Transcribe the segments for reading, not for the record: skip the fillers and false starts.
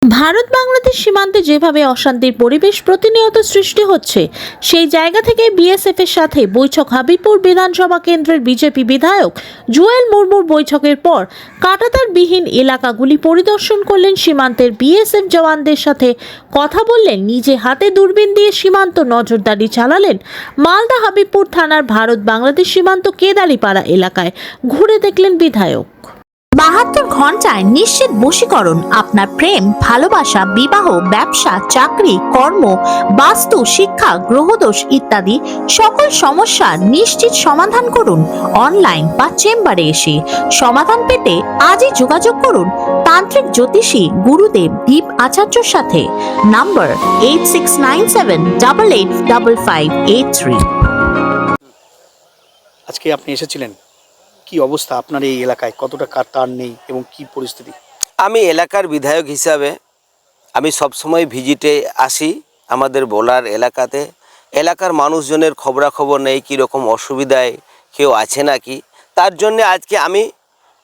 ভারত বাংলাদেশ সীমান্তে যেভাবে অশান্তির পরিবেশ প্রতিনিয়ত সৃষ্টি হচ্ছে, সেই জায়গা থেকে বিএসএফ এর সাথে বৈঠক। হাবিবপুর বিধানসভা কেন্দ্রের বিজেপি বিধায়ক জুয়েল মুর্মুর বৈঠকের পর কাঁটাতারবিহীন এলাকাগুলি পরিদর্শন করলেন, সীমান্তের বিএসএফ জওয়ানদের সাথে কথা বললেন, নিজে হাতে দূরবীন দিয়ে সীমান্ত নজরদারি চালালেন। মালদা হাবিবপুর থানার ভারত বাংলাদেশ সীমান্ত কেদারিপাড়া এলাকায় ঘুরে দেখলেন বিধায়ক। ৭২ ঘন্টায় নিশ্চিত বশীকরণ। আপনার প্রেম, ভালোবাসা, বিবাহ, ব্যবসা, চাকরি, কর্ম, বাস্তু, শিক্ষা, গ্রহদোষ ইত্যাদি সকল সমস্যার নিশ্চিত সমাধান করুন অনলাইন বা চেম্বারে এসে। সমাধান পেতে আজই যোগাযোগ করুন তান্ত্রিক জ্যোতিষী গুরুদেব দীপ আচার্যর সাথে। নাম্বার 8697885583। আজকে আপনি এসেছিলেন, কি অবস্থা আপনার এই এলাকায়? কতটা তার নেই এবং কি পরিস্থিতি? আমি এলাকার বিধায়ক হিসাবে আমি সবসময় ভিজিটে আসি আমাদের বোলার এলাকাতে। এলাকার মানুষজনের খবরাখবর নেই, কীরকম অসুবিধায় কেউ আছে নাকি। তার জন্যে আজকে আমি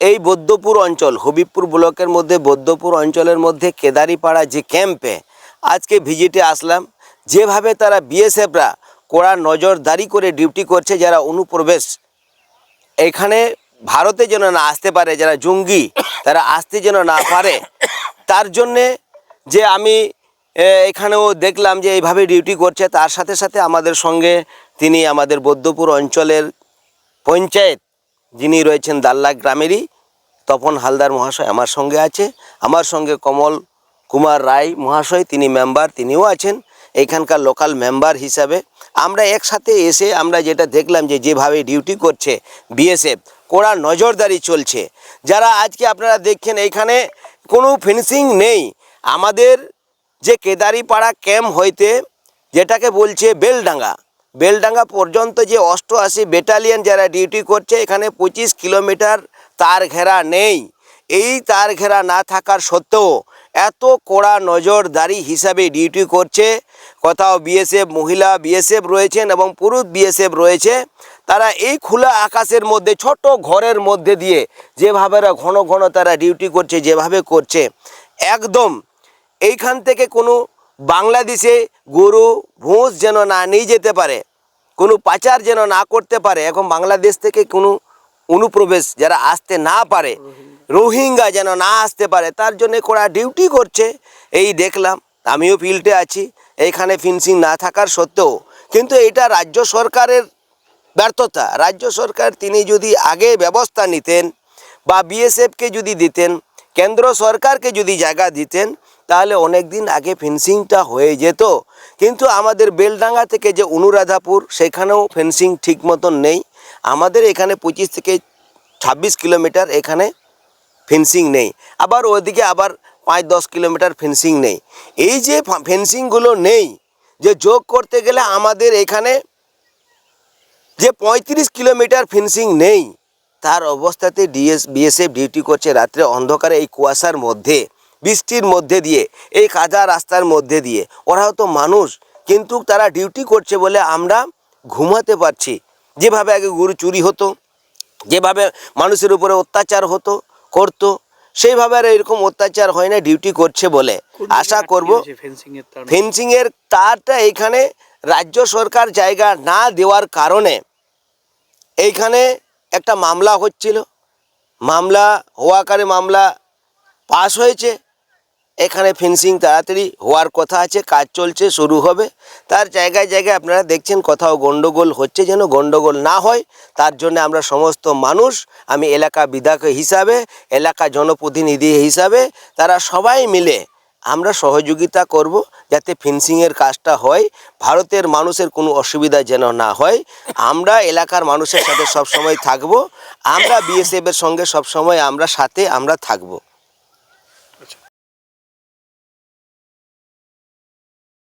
এই বৈদ্যপুর অঞ্চল, হবিবপুর ব্লকের মধ্যে বৈদ্যপুর অঞ্চলের মধ্যে কেদারিপাড়া যে ক্যাম্পে আজকে ভিজিটে আসলাম। যেভাবে তারা বিএসএফরা কড়া নজরদারি করে ডিউটি করছে, যারা অনুপ্রবেশ এখানে ভারতে যেন না আসতে পারে, যারা জঙ্গি তারা আসতে যেন না পারে, তার জন্যে যে আমি এখানেও দেখলাম যে এইভাবে ডিউটি করছে। তার সাথে সাথে আমাদের সঙ্গে তিনি আমাদের বৈদ্যপুর অঞ্চলের পঞ্চায়েত যিনি রয়েছেন দাল্লা গ্রামেরই তপন হালদার মহাশয় আমার সঙ্গে আছে। আমার সঙ্গে কমল কুমার রায় মহাশয়, তিনি মেম্বার, তিনিও আছেন এখানকার লোকাল মেম্বার হিসাবে। আমরা একসাথে এসে আমরা যেটা দেখলাম যে যেভাবে ডিউটি করছে বিএসএফ, কড়া নজরদারি চলছে। যারা আজকে আপনারা দেখছেন এইখানে কোনো ফিনিশিং নেই। আমাদের যে কেদারিপাড়া ক্যাম্প হইতে যেটাকে বলছে বেলডাঙ্গা পর্যন্ত যে 88 ব্যাটালিয়ন যারা ডিউটি করছে, এখানে 25 কিলোমিটার তার ঘেরা নেই। এই তার ঘেরা না থাকার সত্ত্বেও এত কড়া নজরদারি হিসাবে ডিউটি করছে। কোথাও বিএসএফ মহিলা বিএসএফ রয়েছেন এবং পুরুষ বিএসএফ রয়েছে। তারা এই খোলা আকাশের মধ্যে ছোট ঘরের মধ্যে দিয়ে যেভাবে ঘন ঘন তারা ডিউটি করছে, যেভাবে করছে, একদম এইখান থেকে কোনো বাংলাদেশে গরু ভোঁস যেন না নিয়ে যেতে পারে, কোনো পাচার যেন না করতে পারে, এখন বাংলাদেশ থেকে কোনো অনুপ্রবেশ যারা আসতে না পারে, রোহিঙ্গা যেন না আসতে পারে, তার জন্য কড়া ডিউটি করছে। এই দেখলাম, আমিও ফিল্ডে আছি। এইখানে ফিনিশিং না থাকার সত্ত্বেও কিন্তু এটা রাজ্য সরকারের ব্যর্থতা। রাজ্য সরকার তিনি যদি আগে ব্যবস্থা নিতেন বা বিএসএফকে যদি দিতেন, কেন্দ্র সরকারকে যদি জায়গা দিতেন, তাহলে অনেক দিন আগে ফেন্সিংটা হয়ে যেত। কিন্তু আমাদের বেলডাঙ্গা থেকে যে অনুরাধাপুর, সেখানেও ফেন্সিং ঠিক মতন নেই। আমাদের এখানে 25 থেকে 26 কিলোমিটার এখানে ফেন্সিং নেই, আবার ওইদিকে আবার 5-10 কিলোমিটার ফেন্সিং নেই। এই যে ফেন্সিংগুলো নেই, যে যোগ করতে গেলে আমাদের এখানে যে 35 কিলোমিটার ফেন্সিং নেই, তার অবস্থাতে বিএসএফ ডিউটি করছে রাত্রে অন্ধকারে, এই কুয়াশার মধ্যে, বৃষ্টির মধ্যে দিয়ে, এই কাদা রাস্তার মধ্যে দিয়ে। ওরাও তো মানুষ, কিন্তু তারা ডিউটি করছে বলে আমরা ঘুমাতে পারছি। যেভাবে আগে গরু চুরি হতো, যেভাবে মানুষের উপরে অত্যাচার করতো, সেইভাবে আর এরকম অত্যাচার হয় না ডিউটি করছে বলে। আশা করব ফেন্সিংয়ের তারটা এইখানে রাজ্য সরকার জায়গা না দেওয়ার কারণে এইখানে একটা মামলা হচ্ছিল, মামলা হওয়াকারে মামলা পাস হয়েছে। এখানে ফেন্সিং তাড়াতাড়ি হওয়ার কথা আছে, কাজ চলছে, শুরু হবে। তার জায়গায় জায়গায় আপনারা দেখছেন কোথাও গন্ডগোল হচ্ছে, যেন গন্ডগোল না হয় তার জন্য আমরা সমস্ত মানুষ, আমি এলাকা বিধায়ক হিসাবে, এলাকা জনপ্রতিনিধি হিসাবে, তারা সবাই মিলে আমরা সহযোগিতা করব যাতে ফেন্সিংয়ের কাজটা হয়, ভারতের মানুষের কোনো অসুবিধা যেন না হয়। আমরা এলাকার মানুষের সাথে সবসময় থাকব, আমরা বিএসএফের সঙ্গে সবসময় আমরা সাথে আমরা থাকব।